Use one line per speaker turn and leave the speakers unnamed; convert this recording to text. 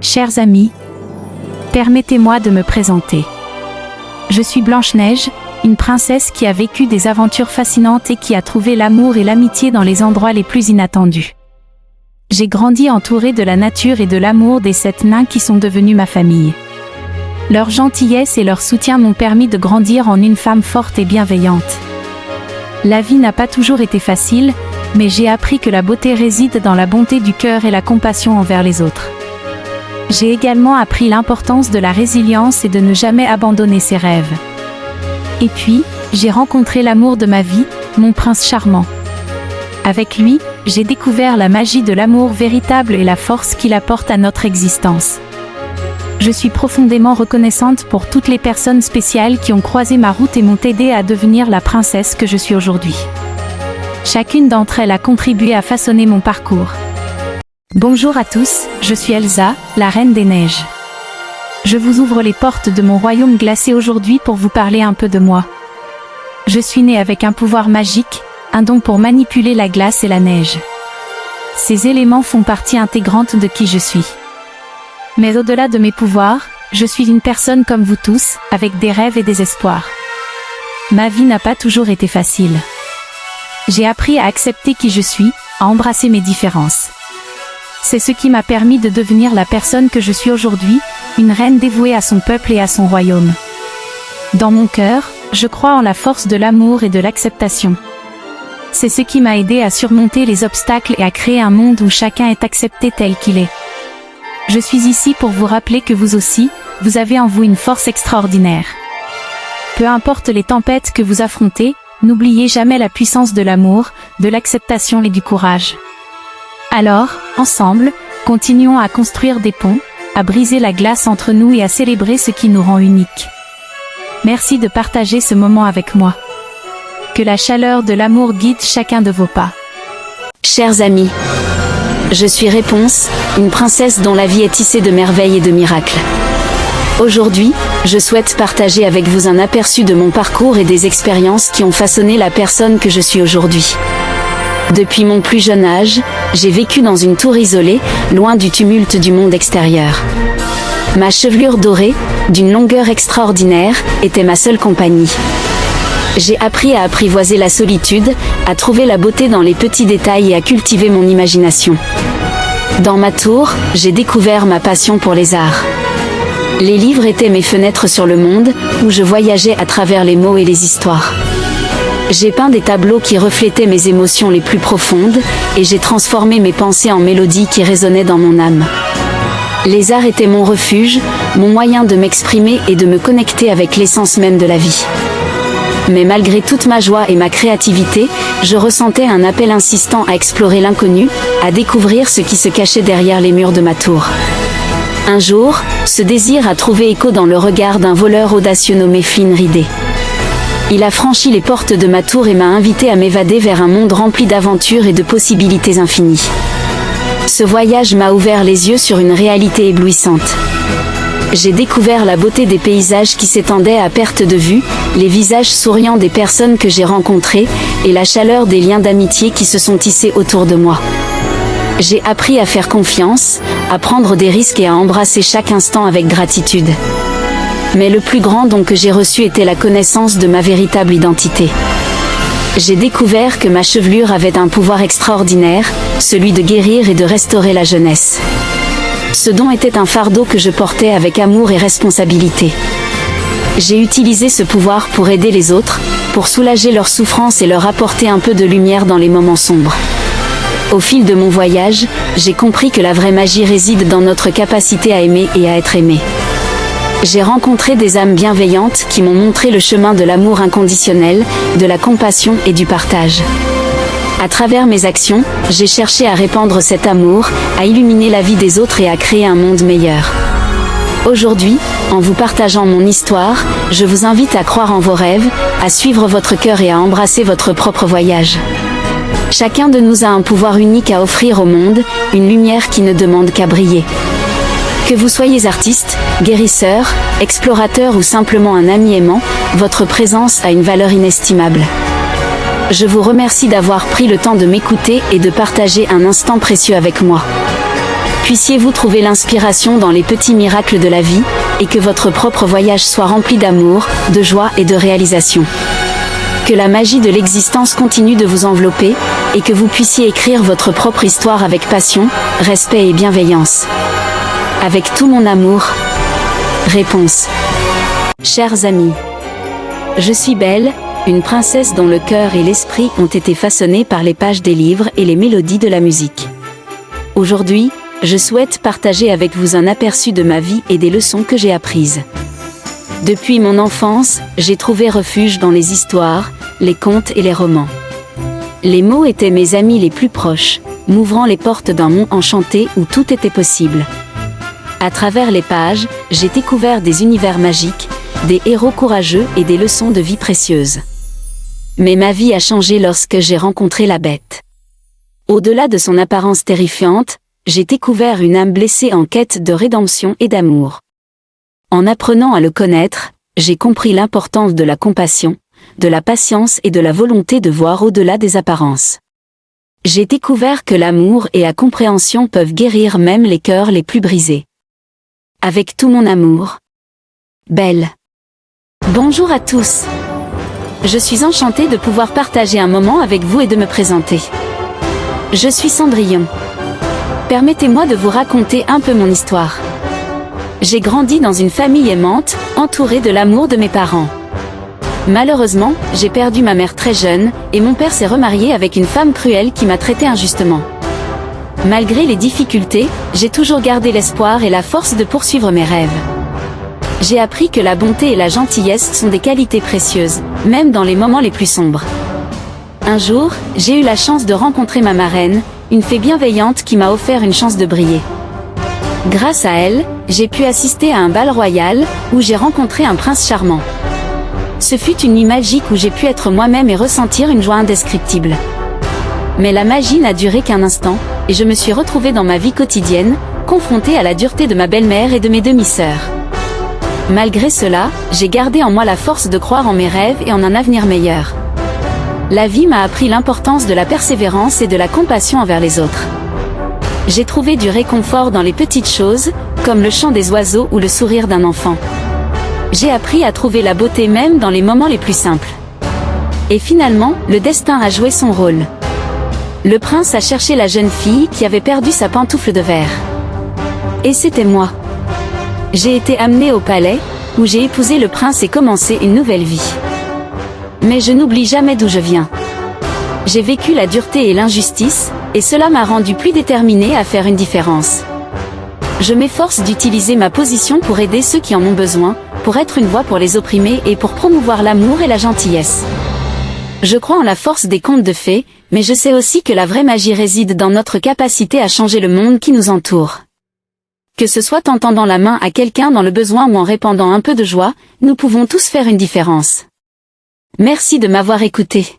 Chers amis, permettez-moi de me présenter. Je suis Blanche-Neige, une princesse qui a vécu des aventures fascinantes et qui a trouvé l'amour et l'amitié dans les endroits les plus inattendus. J'ai grandi entourée de la nature et de l'amour des 7 nains qui sont devenus ma famille. Leur gentillesse et leur soutien m'ont permis de grandir en une femme forte et bienveillante. La vie n'a pas toujours été facile, mais j'ai appris que la beauté réside dans la bonté du cœur et la compassion envers les autres. J'ai également appris l'importance de la résilience et de ne jamais abandonner ses rêves. Et puis, j'ai rencontré l'amour de ma vie, mon prince charmant. Avec lui, j'ai découvert la magie de l'amour véritable et la force qu'il apporte à notre existence. Je suis profondément reconnaissante pour toutes les personnes spéciales qui ont croisé ma route et m'ont aidée à devenir la princesse que je suis aujourd'hui. Chacune d'entre elles a contribué à façonner mon parcours. Bonjour à tous, je suis Elsa, la Reine des Neiges. Je vous ouvre les portes de mon royaume glacé aujourd'hui pour vous parler un peu de moi. Je suis née avec un pouvoir magique, un don pour manipuler la glace et la neige. Ces éléments font partie intégrante de qui je suis. Mais au-delà de mes pouvoirs, je suis une personne comme vous tous, avec des rêves et des espoirs. Ma vie n'a pas toujours été facile. J'ai appris à accepter qui je suis, à embrasser mes différences. C'est ce qui m'a permis de devenir la personne que je suis aujourd'hui, une reine dévouée à son peuple et à son royaume. Dans mon cœur, je crois en la force de l'amour et de l'acceptation. C'est ce qui m'a aidé à surmonter les obstacles et à créer un monde où chacun est accepté tel qu'il est. Je suis ici pour vous rappeler que vous aussi, vous avez en vous une force extraordinaire. Peu importe les tempêtes que vous affrontez, n'oubliez jamais la puissance de l'amour, de l'acceptation et du courage. Alors, ensemble, continuons à construire des ponts, à briser la glace entre nous et à célébrer ce qui nous rend uniques. Merci de partager ce moment avec moi. Que la chaleur de l'amour guide chacun de vos pas.
Chers amis, je suis Réponse, une princesse dont la vie est tissée de merveilles et de miracles. Aujourd'hui, je souhaite partager avec vous un aperçu de mon parcours et des expériences qui ont façonné la personne que je suis aujourd'hui. Depuis mon plus jeune âge, j'ai vécu dans une tour isolée, loin du tumulte du monde extérieur. Ma chevelure dorée, d'une longueur extraordinaire, était ma seule compagnie. J'ai appris à apprivoiser la solitude, à trouver la beauté dans les petits détails et à cultiver mon imagination. Dans ma tour, j'ai découvert ma passion pour les arts. Les livres étaient mes fenêtres sur le monde, où je voyageais à travers les mots et les histoires. J'ai peint des tableaux qui reflétaient mes émotions les plus profondes, et j'ai transformé mes pensées en mélodies qui résonnaient dans mon âme. Les arts étaient mon refuge, mon moyen de m'exprimer et de me connecter avec l'essence même de la vie. Mais malgré toute ma joie et ma créativité, je ressentais un appel insistant à explorer l'inconnu, à découvrir ce qui se cachait derrière les murs de ma tour. Un jour, ce désir a trouvé écho dans le regard d'un voleur audacieux nommé Flynn Rider. Il a franchi les portes de ma tour et m'a invité à m'évader vers un monde rempli d'aventures et de possibilités infinies. Ce voyage m'a ouvert les yeux sur une réalité éblouissante. J'ai découvert la beauté des paysages qui s'étendaient à perte de vue, les visages souriants des personnes que j'ai rencontrées, et la chaleur des liens d'amitié qui se sont tissés autour de moi. J'ai appris à faire confiance, à prendre des risques et à embrasser chaque instant avec gratitude. Mais le plus grand don que j'ai reçu était la connaissance de ma véritable identité. J'ai découvert que ma chevelure avait un pouvoir extraordinaire, celui de guérir et de restaurer la jeunesse. Ce don était un fardeau que je portais avec amour et responsabilité. J'ai utilisé ce pouvoir pour aider les autres, pour soulager leurs souffrances et leur apporter un peu de lumière dans les moments sombres. Au fil de mon voyage, j'ai compris que la vraie magie réside dans notre capacité à aimer et à être aimé. J'ai rencontré des âmes bienveillantes qui m'ont montré le chemin de l'amour inconditionnel, de la compassion et du partage. À travers mes actions, j'ai cherché à répandre cet amour, à illuminer la vie des autres et à créer un monde meilleur. Aujourd'hui, en vous partageant mon histoire, je vous invite à croire en vos rêves, à suivre votre cœur et à embrasser votre propre voyage. Chacun de nous a un pouvoir unique à offrir au monde, une lumière qui ne demande qu'à briller. Que vous soyez artiste, guérisseur, explorateur ou simplement un ami aimant, votre présence a une valeur inestimable. Je vous remercie d'avoir pris le temps de m'écouter et de partager un instant précieux avec moi. puissiez-vous trouver l'inspiration dans les petits miracles de la vie, et que votre propre voyage soit rempli d'amour, de joie et de réalisation. Que la magie de l'existence continue de vous envelopper, et que vous puissiez écrire votre propre histoire avec passion, respect et bienveillance. Avec tout mon amour. Réponse. Chers amis, je suis Belle, une princesse dont le cœur et l'esprit ont été façonnés par les pages des livres et les mélodies de la musique. Aujourd'hui, je souhaite partager avec vous un aperçu de ma vie et des leçons que j'ai apprises. Depuis mon enfance, j'ai trouvé refuge dans les histoires, les contes et les romans. Les mots étaient mes amis les plus proches, m'ouvrant les portes d'un monde enchanté où tout était possible. À travers les pages, j'ai découvert des univers magiques, des héros courageux et des leçons de vie précieuses. Mais ma vie a changé lorsque j'ai rencontré la Bête. Au-delà de son apparence terrifiante, j'ai découvert une âme blessée en quête de rédemption et d'amour. En apprenant à le connaître, j'ai compris l'importance de la compassion, de la patience et de la volonté de voir au-delà des apparences. J'ai découvert que l'amour et la compréhension peuvent guérir même les cœurs les plus brisés. Avec tout mon amour. Belle. Bonjour à tous. Je suis enchantée de pouvoir partager un moment avec vous et de me présenter. Je suis Cendrillon. Permettez-moi de vous raconter un peu mon histoire. J'ai grandi dans une famille aimante, entourée de l'amour de mes parents. Malheureusement, j'ai perdu ma mère très jeune, et mon père s'est remarié avec une femme cruelle qui m'a traité injustement. Malgré les difficultés, j'ai toujours gardé l'espoir et la force de poursuivre mes rêves. J'ai appris que la bonté et la gentillesse sont des qualités précieuses, même dans les moments les plus sombres. Un jour, j'ai eu la chance de rencontrer ma marraine, une fée bienveillante qui m'a offert une chance de briller. Grâce à elle, j'ai pu assister à un bal royal, où j'ai rencontré un prince charmant. Ce fut une nuit magique où j'ai pu être moi-même et ressentir une joie indescriptible. Mais la magie n'a duré qu'un instant, et je me suis retrouvée dans ma vie quotidienne, confrontée à la dureté de ma belle-mère et de mes demi-sœurs. Malgré cela, j'ai gardé en moi la force de croire en mes rêves et en un avenir meilleur. La vie m'a appris l'importance de la persévérance et de la compassion envers les autres. J'ai trouvé du réconfort dans les petites choses, comme le chant des oiseaux ou le sourire d'un enfant. J'ai appris à trouver la beauté même dans les moments les plus simples. Et finalement, le destin a joué son rôle. Le prince a cherché la jeune fille qui avait perdu sa pantoufle de verre. Et c'était moi. J'ai été amenée au palais, où j'ai épousé le prince et commencé une nouvelle vie. Mais je n'oublie jamais d'où je viens. J'ai vécu la dureté et l'injustice, et cela m'a rendue plus déterminée à faire une différence. Je m'efforce d'utiliser ma position pour aider ceux qui en ont besoin, pour être une voix pour les opprimés et pour promouvoir l'amour et la gentillesse. Je crois en la force des contes de fées, mais je sais aussi que la vraie magie réside dans notre capacité à changer le monde qui nous entoure. Que ce soit en tendant la main à quelqu'un dans le besoin ou en répandant un peu de joie, nous pouvons tous faire une différence. Merci de m'avoir écouté.